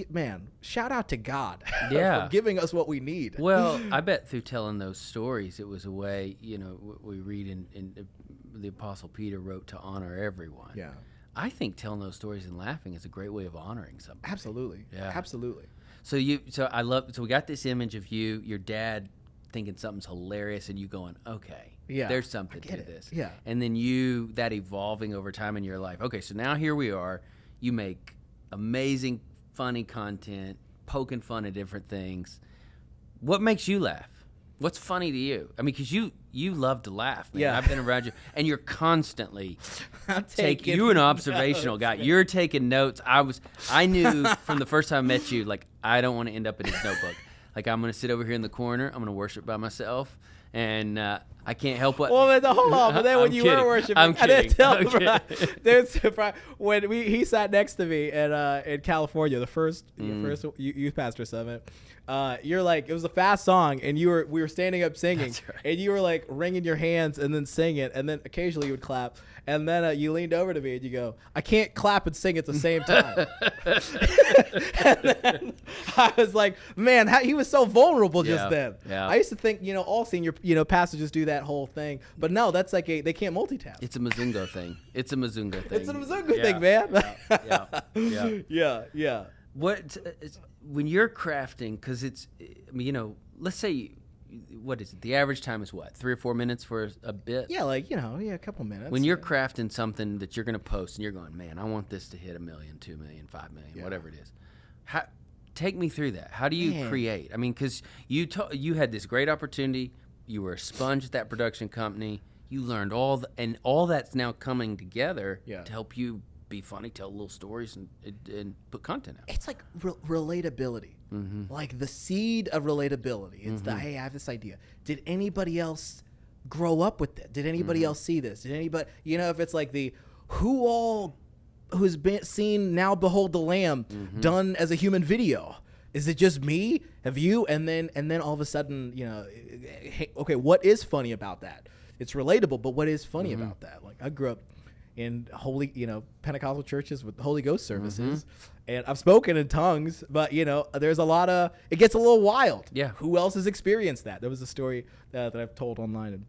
man, shout out to God for giving us what we need. Well, I bet through telling those stories, it was a way, you know, we read in the Apostle Peter wrote to honor everyone. Yeah. I think telling those stories and laughing is a great way of honoring somebody. Absolutely. Yeah. Absolutely. So we got this image of your dad thinking something's hilarious and you going, okay, there's something to this. Yeah. And then that evolving over time in your life. Okay, so now here we are. You make amazing, funny content, poking fun at different things. What makes you laugh? What's funny to you? I mean, because you love to laugh, man. Yeah. I've been around you, and you're constantly you're an observational guy. You're taking notes. I knew from the first time I met you, like, I don't want to end up in his notebook. Like, I'm going to sit over here in the corner. I'm going to worship by myself, and I can't help what. Well, hold on. But then when you were worshiping, I'm kidding. I didn't tell Brian. When he sat next to me in California, the first youth pastor summit. You're like, it was a fast song, and we were standing up singing, That's right. and you were like wringing your hands and then sing it, and then occasionally you would clap, and then you leaned over to me and you go, I can't clap and sing at the same time. And then I was like, man, he was so vulnerable just then. Yeah. I used to think, you know, all senior, you know, pastors just do that whole thing, but no, that's like they can't multitask. It's a Mazungo thing. It's a Mazungo thing, man. Yeah. Yeah. What when you're crafting? Because it's, I mean, you know, let's say, what is it? The average time is what, 3 or 4 minutes for a bit? Yeah, like, you know, a couple minutes. When you're crafting something that you're going to post and you're going, man, I want this to hit 1 million, 2 million, 5 million, whatever it is. Take me through that. How do you create? I mean, because you had this great opportunity. You were a sponge at that production company. You learned all that's now coming together to help you be funny, tell little stories, and put content out. It's like relatability, like the seed of relatability. It's hey, I have this idea. Did anybody else grow up with it? Did anybody else see this? Did anybody, you know, if it's like who's been seen Now Behold the Lamb done as a human video? Is it just me? Have you? And then all of a sudden, you know, hey, okay, what is funny about that? It's relatable, but what is funny about that? Like, I grew up in Pentecostal churches with Holy Ghost services, and I've spoken in tongues, but, you know, there's a lot of, it gets a little wild. Yeah. Who else has experienced that? There was a story that I've told online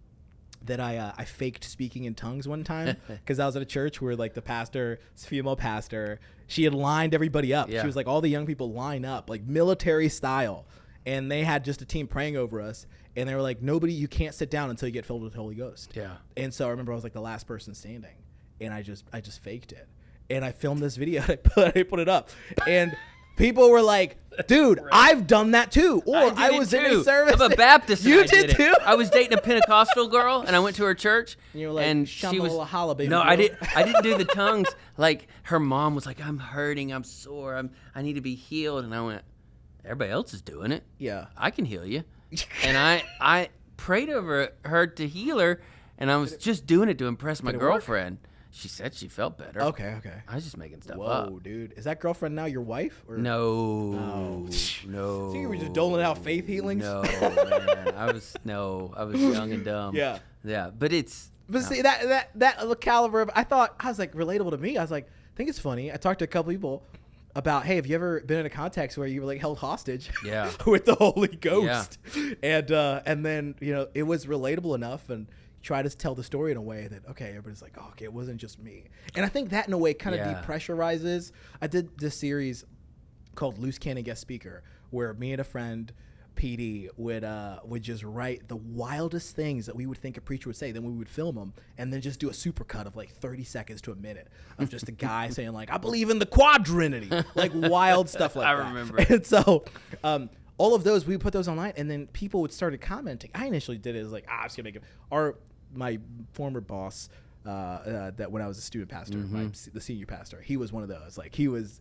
that I faked speaking in tongues one time because I was at a church where, like, the pastor, this female pastor, she had lined everybody up. Yeah. She was like, all the young people line up, like military style. And they had just a team praying over us. And they were like, you can't sit down until you get filled with the Holy Ghost. Yeah. And so I remember I was like the last person standing. And I just faked it. And I filmed this video. I put it up. And people were like, Dude, I've done that too. Or I did was it in too. a service. I'm a Baptist. You and I did it. too? I was dating a Pentecostal girl, and I went to her church. And you were like, and Shama she was holla, baby no, girl. I didn't do the tongues. Like her mom was like, I'm hurting, I'm sore, I need to be healed, and I went, everybody else is doing it. Yeah. I can heal you. And I prayed over her to heal her, and I was just doing it to impress my girlfriend. She said she felt better. Okay. I was just making stuff up. Whoa, dude. Is that girlfriend now your wife? Or? No. So you were just doling out faith healings? No, man. I was young and dumb. Yeah. Yeah, but it's... But see, that caliber of... I was like, relatable to me. I was like, I think it's funny. I talked to a couple people about, hey, have you ever been in a context where you were like held hostage with the Holy Ghost? Yeah. And then, it was relatable enough, and try to tell the story in a way that, okay, everybody's like, oh, okay, it wasn't just me. And I think that in a way kind of depressurizes. I did this series called Loose Cannon Guest Speaker, where me and a friend, PD, would just write the wildest things that we would think a preacher would say. Then we would film them and then just do a supercut of like 30 seconds to a minute of just a guy saying like, I believe in the quadrinity, like wild stuff like that. I remember. And so all of those, we put those online, and then people would started commenting. I initially did it as like, I'm just gonna make it. My former boss, that when I was a student pastor, the senior pastor, he was one of those. Like he was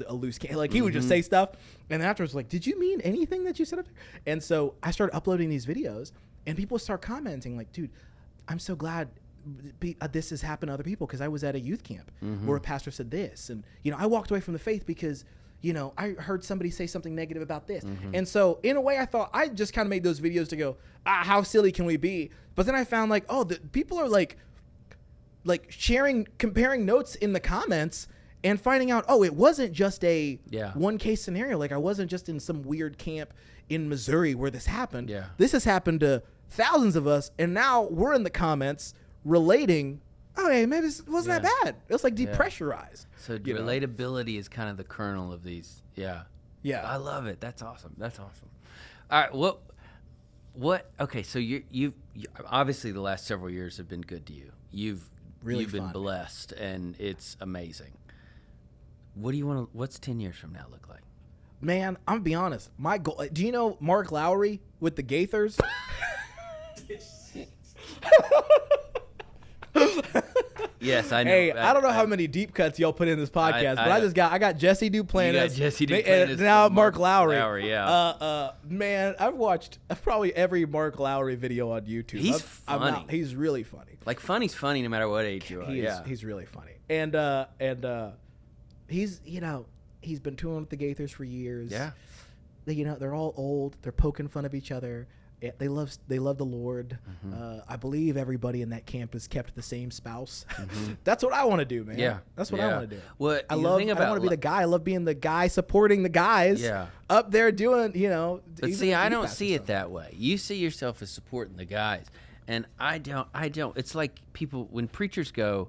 a loose cannon. Like he would just say stuff, and afterwards, like, did you mean anything that you said up there? And so I started uploading these videos, and people start commenting like, dude, I'm so glad this has happened to other people, because I was at a youth camp where a pastor said this, and I walked away from the faith because I heard somebody say something negative about this. And so in a way, I thought I just kind of made those videos to go, how silly can we be? But then I found like, oh, the people are like sharing, comparing notes in the comments and finding out, oh, it wasn't just a one case scenario. Like I wasn't just in some weird camp in Missouri where this happened. Yeah. This has happened to thousands of us. And now we're in the comments relating, oh, hey, maybe it wasn't that bad. It was like depressurized. So relatability is kind of the kernel of these. Yeah. Yeah. I love it. That's awesome. All right. Okay. So you obviously the last several years have been good to you. You've been blessed, and it's amazing. What's 10 years from now look like? Man, I'm gonna be honest. My goal, do you know Mark Lowry with the Gaithers? Yes, I know. Hey, I don't know how many deep cuts y'all put in this podcast, but I got Jesse Duplantis. You got Jesse Duplantis. And now Mark Lowry. Yeah. Man, I've watched probably every Mark Lowry video on YouTube. He's funny. He's really funny. Like funny's funny no matter what age you are. He's really funny. And he's he's been touring with the Gaithers for years. Yeah. They're all old. They're poking fun of each other. They love the Lord. I believe everybody in that camp has kept the same spouse. That's what I want to do, man. Yeah, that's what I want to do. What I want to be the guy. I love being the guy supporting the guys. Up there doing, But see, I don't see it that way. You see yourself as supporting the guys, and I don't. It's like people when preachers go.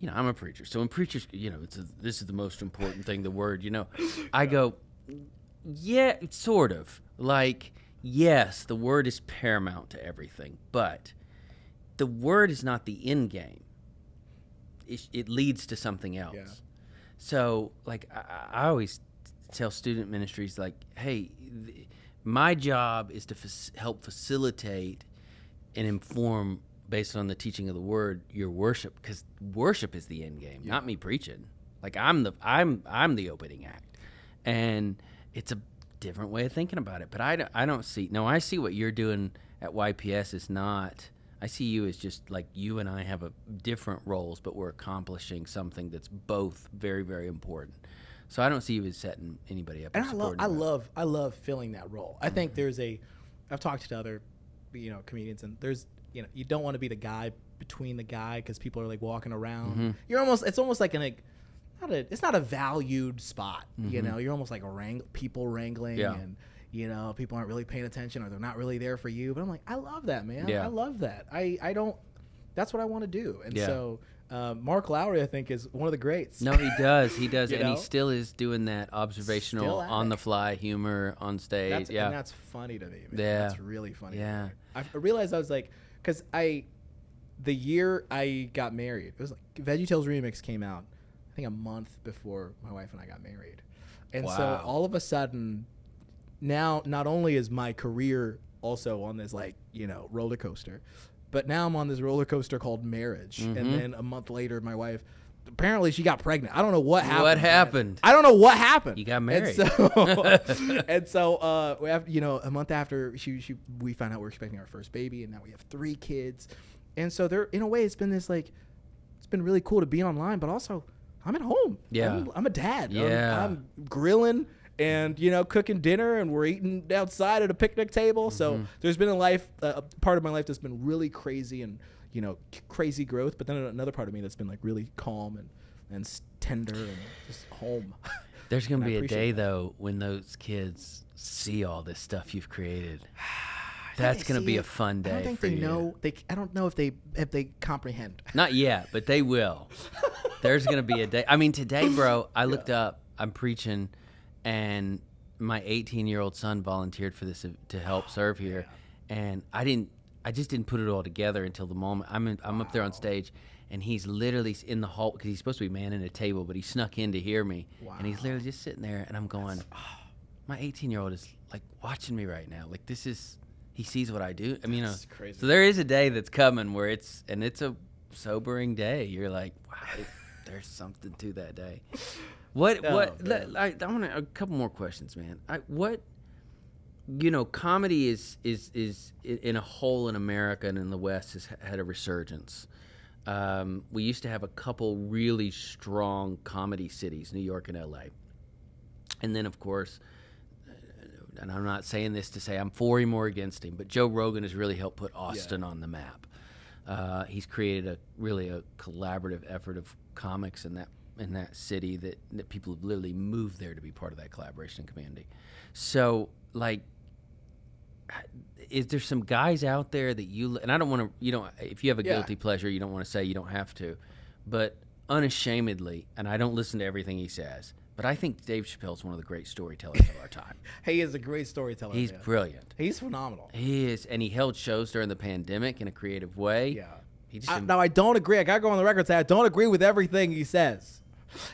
I'm a preacher, so when preachers, this is the most important thing. The word, I go, yeah, sort of like. Yes, the word is paramount to everything, but the word is not the end game. It leads to something else. Yeah. So, like, I always tell student ministries, like, hey, my job is to help facilitate and inform, based on the teaching of the word, your worship, because worship is the end game, not me preaching. Like, I'm the opening act, and it's a different way of thinking about it, but I don't see. No, I see what you're doing at YPS is not. I see you as just like you and I have different roles, but we're accomplishing something that's both very, very important. So I don't see you as setting anybody up. And I love filling that role. I think I've talked to other, comedians, and there's, you don't want to be the guy between the guy because people are like walking around. It's almost like it's not a valued spot, You're almost like people wrangling, and people aren't really paying attention or they're not really there for you. But I'm like, I love that, man. I love that. I don't. That's what I want to do. And so Mark Lowry, I think, is one of the greats. No, he does, and he still is doing that observational, on the fly humor on stage. And that's funny to me, man. Yeah, that's really funny. Yeah, I realized I was like, because the year I got married, it was like Veggie Tales remix came out. I think a month before my wife and I got married. And so all of a sudden now not only is my career also on this like, roller coaster, but now I'm on this roller coaster called marriage. And then a month later, my wife, apparently she got pregnant. I don't know what happened. What happened? I don't know what happened. You got married. And so we have, a month after we found out we're expecting our first baby, and now we have 3 kids. And so there, in a way, it's been this like, it's been really cool to be online, but also I'm at home. Yeah. I'm a dad. Yeah. I'm grilling and, cooking dinner, and we're eating outside at a picnic table. So there's been a part of my life that's been really crazy and, crazy growth. But then another part of me that's been like really calm and tender and just home. There's going to be a day, though, when those kids see all this stuff you've created. That's going to be a fun day. I don't think for they you. know. I don't know if they comprehend. Not yet, but they will. There's going to be a day. I mean, today, bro, I looked up. I'm preaching, and my 18-year-old son volunteered for this to help serve here, and I just didn't put it all together until the moment I'm up there on stage, and he's literally in the hall because he's supposed to be manning a table, but he snuck in to hear me, and he's literally just sitting there, and I'm going, my 18-year-old is like watching me right now, like this is. He sees what I do. I mean, crazy. So there is a day that's coming where it's a sobering day. You're like, wow, there's something to that day. I want a couple more questions, man. Comedy is in a whole in America and in the West has had a resurgence. We used to have a couple really strong comedy cities, New York and LA. And then, of course, and I'm not saying this to say I'm for him or against him, but Joe Rogan has really helped put Austin on the map. He's created a collaborative effort of comics in that city that people have literally moved there to be part of that collaboration and community. So, like, is there some guys out there that and I don't want to, if you have a guilty pleasure, you don't want to say, you don't have to, but unashamedly, and I don't listen to everything he says, but I think Dave Chappelle's one of the great storytellers of our time. He is a great storyteller. He's brilliant. He's phenomenal. He is, and he held shows during the pandemic in a creative way. Yeah. Now, I don't agree. I got to go on the record and say I don't agree with everything he says.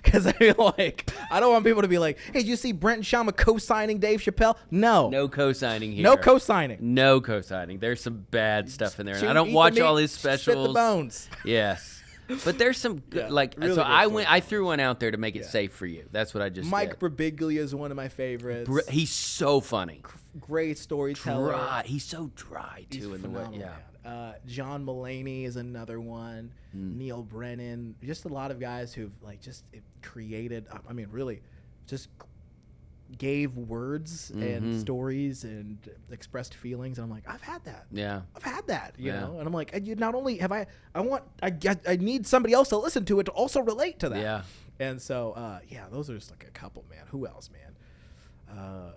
Because I feel like, I don't want people to be like, hey, did you see Brent and Shama co-signing Dave Chappelle? No. No co-signing here. No co-signing. No co-signing. There's some bad stuff in there. And I don't watch all his specials. Spit the bones. Yes. But there's some good, really so I threw one out there to make it safe for you. That's what I just Mike did. Birbiglia is one of my favorites. He's so funny. Great storyteller. Dry. He's so dry, too, in the way. Yeah. John Mulaney is another one. Neil Brennan. Just a lot of guys who've like just created, I mean, really just gave words and stories and expressed feelings, and I'm like, I've had that. Yeah, I've had that. You know, and I'm like, not only have I need somebody else to listen to it to also relate to that. Yeah, and so those are just like a couple, man. Who else, man?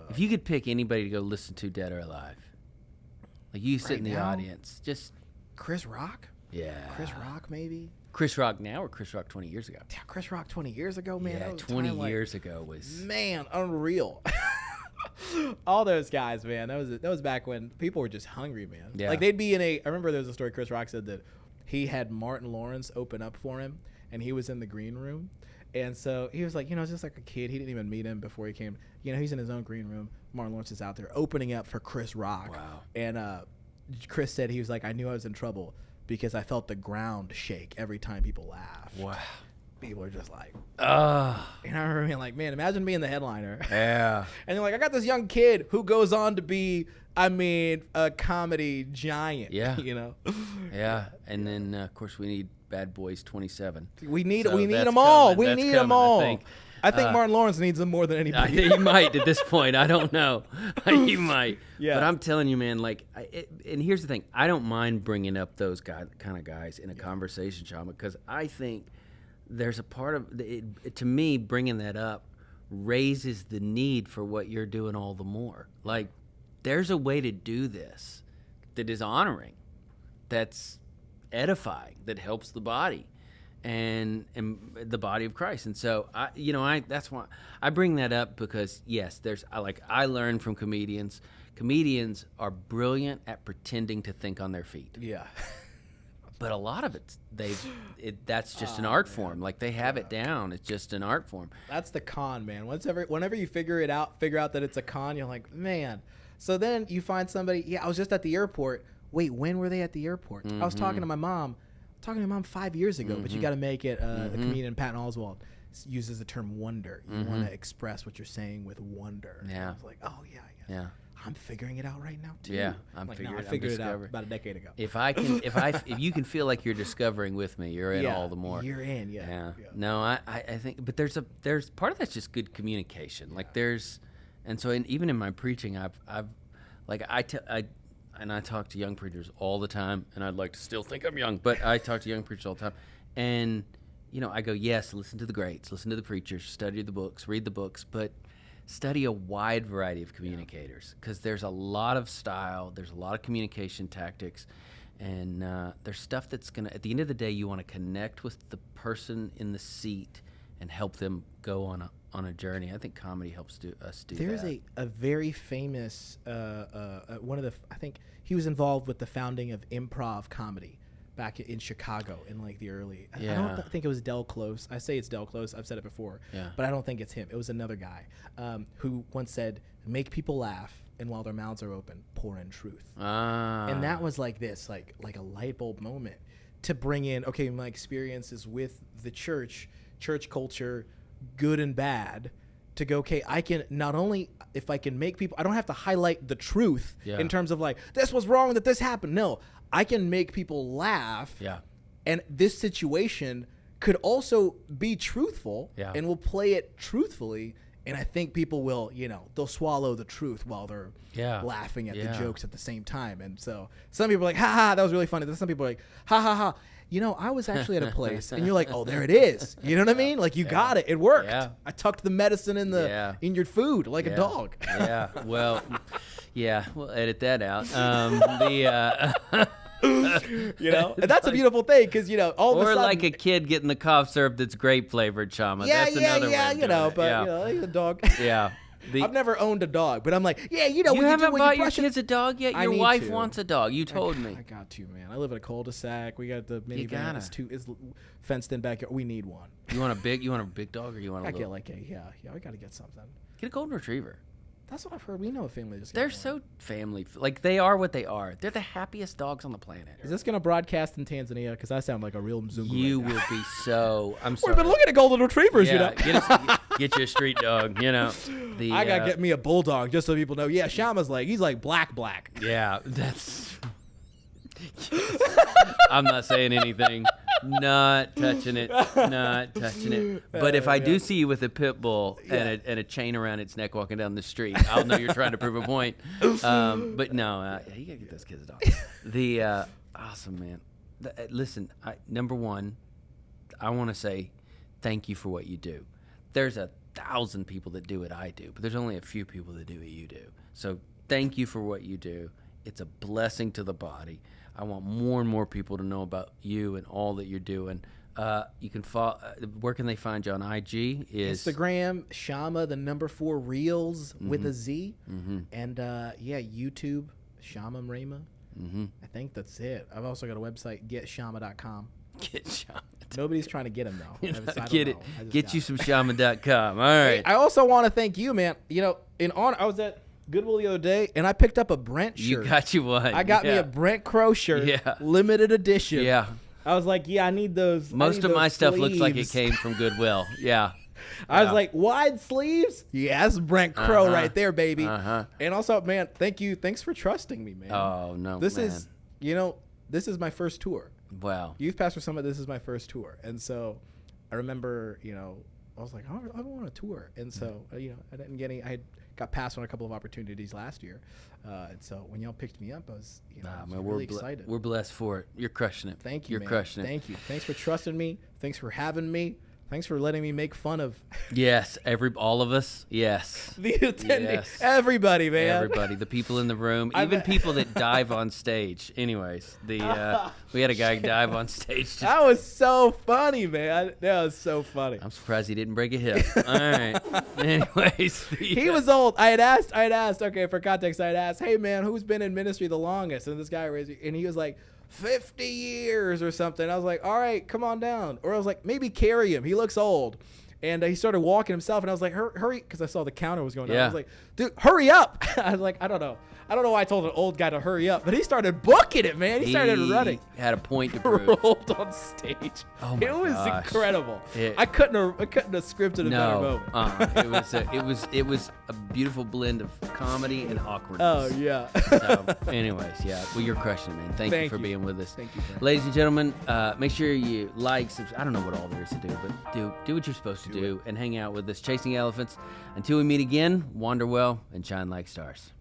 If you could pick anybody to go listen to, dead or alive, like you sit in the audience, just Chris Rock. Yeah, Chris Rock maybe. Chris Rock now or Chris Rock 20 years ago? Yeah, Chris Rock 20 years ago, man. Yeah, 20 years ago was... Man, unreal. All those guys, man. That was back when people were just hungry, man. Yeah. Like they'd be in I remember there was a story Chris Rock said that he had Martin Lawrence open up for him, and he was in the green room. And so he was like, just like a kid. He didn't even meet him before he came. He's in his own green room. Martin Lawrence is out there opening up for Chris Rock. Wow. And Chris said he was like, I knew I was in trouble because I felt the ground shake every time people laughed. Wow. People are just like, and I remember being like, man, imagine being the headliner. Yeah. And they're like, I got this young kid who goes on to be, a comedy giant. Yeah. Yeah. And then, of course, we need Bad Boys 27. We need them all. We need them all. I think Martin Lawrence needs them more than anybody. He might at this point. I don't know. He might. Yeah. But I'm telling you, man, and here's the thing. I don't mind bringing up those kind of guys in a conversation, Shama, because I think there's a part of it, to me, bringing that up raises the need for what you're doing all the more. Like, there's a way to do this that is honoring, that's edifying, that helps the body. And the body of Christ, and so that's why I bring that up, because yes, I learn from comedians. Comedians are brilliant at pretending to think on their feet. Yeah, but a lot of that's just an art form. Like they have it down. It's just an art form. That's the con, man. Whenever you figure out that it's a con, you're like, man. So then you find somebody. Yeah, I was just at the airport. Wait, when were they at the airport? I was talking to my mom. 5 years ago, but you got to make it. The comedian Patton Oswalt uses the term wonder. You want to express what you're saying with wonder. Yeah. And I was like, oh yeah. I'm figuring it out right now too. Yeah, I figured it out about a decade ago. If you can feel like you're discovering with me, you're in all the more. You're in, yeah. No, I think, but there's part of that's just good communication. Like even in my preaching, I talk to young preachers all the time, and I'd like to still think I'm young, but I talk to young preachers all the time, and I go, yes, listen to the greats, listen to the preachers, study the books, read the books, but study a wide variety of communicators, because there's a lot of style, there's a lot of communication tactics, and there's stuff that's gonna, at the end of the day, you want to connect with the person in the seat and help them go on a journey. I think comedy helps us do There's that. a very famous one of the, I think he was involved with the founding of improv comedy back in Chicago in like the early. I don't think it was Del Close. I say it's Del Close. I've said it before, but I don't think it's him. It was another guy who once said, "Make people laugh, and while their mouths are open, pour in truth." And that was like this, like a light bulb moment to bring in. Okay, my experiences with the church culture, good and bad. To go, okay, I can not only, if I can make people, I don't have to highlight the truth in terms of like, this was wrong, that this happened. No, I can make people laugh. Yeah. And this situation could also be truthful and we'll play it truthfully. And I think people will, they'll swallow the truth while they're laughing at the jokes at the same time. And so some people are like, ha ha, that was really funny. Then some people are like, ha ha ha. I was actually at a place, and you're like, oh, there it is. You know what I mean? Like, you got it. It worked. Yeah. I tucked the medicine in in your food like a dog. Yeah. Well, we'll edit that out. And that's a beautiful thing, because all of a sudden, or like a kid getting the cough syrup that's grape flavored, Shama. That's another way. He's a dog. Yeah. I've never owned a dog, but I'm like, you haven't bought your kids a dog yet? Your wife wants a dog. You told me. I got to, man. I live in a cul-de-sac. We got the minivan. It's fenced in backyard. We need one. You want a big dog, or you want a little? I get we got to get something. Get a golden retriever. That's what I've heard. We know a family just They're so family. Like, they are what they are. They're the happiest dogs on the planet. Is this going to broadcast in Tanzania? Because I sound like a real Mzungu. You will be so... I'm sorry. We've been looking at golden retrievers, Get your street dog, I got to get me a bulldog, just so people know. Yeah, Shama's he's like black. Yeah, that's... I'm not saying anything. Not touching it. But if I do see you with a pit bull and a chain around its neck walking down the street, I'll know you're trying to prove a point. But no, you gotta get those kids a dog. Awesome, man. Listen, number one, I want to say thank you for what you do. There's 1,000 people that do what I do, but there's only a few people that do what you do. So thank you for what you do. It's a blessing to the body. I want more and more people to know about you and all that you're doing. You can follow. Where can they find you on IG? Instagram, Shama, the number 4 Reels with a Z, and YouTube, Shama Mrema. I think that's it. I've also got a website, getshama.com. Get Shama. Nobody's trying to get him though. Get it. Get you some Shama.com. All right. Hey, I also want to thank you, man. I was at Goodwill the other day, and I picked up a Brent shirt. You got you one. I got me a Brent Crow shirt, limited edition. Yeah. I was like, I need those. Most of my stuff sleeves. looks like it came from Goodwill. Yeah. I was like, wide sleeves? Yeah, that's Brent Crow right there, baby. And also, man, thank you. Thanks for trusting me, man. Oh, no, this is my first tour. Wow. Youth Pastor Summit, this is my first tour. And so I remember, I was like, I want a tour. And so, I didn't get any. I got passed on a couple of opportunities last year. And so when y'all picked me up, I was, really excited. We're blessed for it. You're crushing it. Thank you, You're man. crushing it. Thank you. Thanks for trusting me. Thanks for having me. Thanks for letting me make fun of. Yes, all of us. Yes, the attending, everybody, man. Everybody, the people in the room, even people that dive on stage. Anyways, we had a guy dive on stage. That was so funny, man. That was so funny. I'm surprised he didn't break a hip. All right. Anyways, he was old. I had asked. Okay, for context, I had asked, hey man, who's been in ministry the longest? And this guy raised, and he was like, 50 years or something. I was like, all right, come on down. Or I was like, maybe carry him. He looks old. And he started walking himself, and I was like, hurry, because I saw the counter was going down. I was like, dude, hurry up. I was like, I don't know why I told an old guy to hurry up, but he started booking it, man. He started running. Had a point to prove. Rolled on stage. Oh my It was gosh. Incredible. I couldn't have scripted a better moment. It was a beautiful blend of comedy and awkwardness. Oh, yeah. So, anyways, yeah. Well, you're crushing it, man. Thank you for being with us. Thank you, friend. Ladies and gentlemen, make sure you like, subscribe. I don't know what all there is to do, but do what you're supposed to do and hang out with us. Chasing Elephants. Until we meet again, wander well and shine like stars.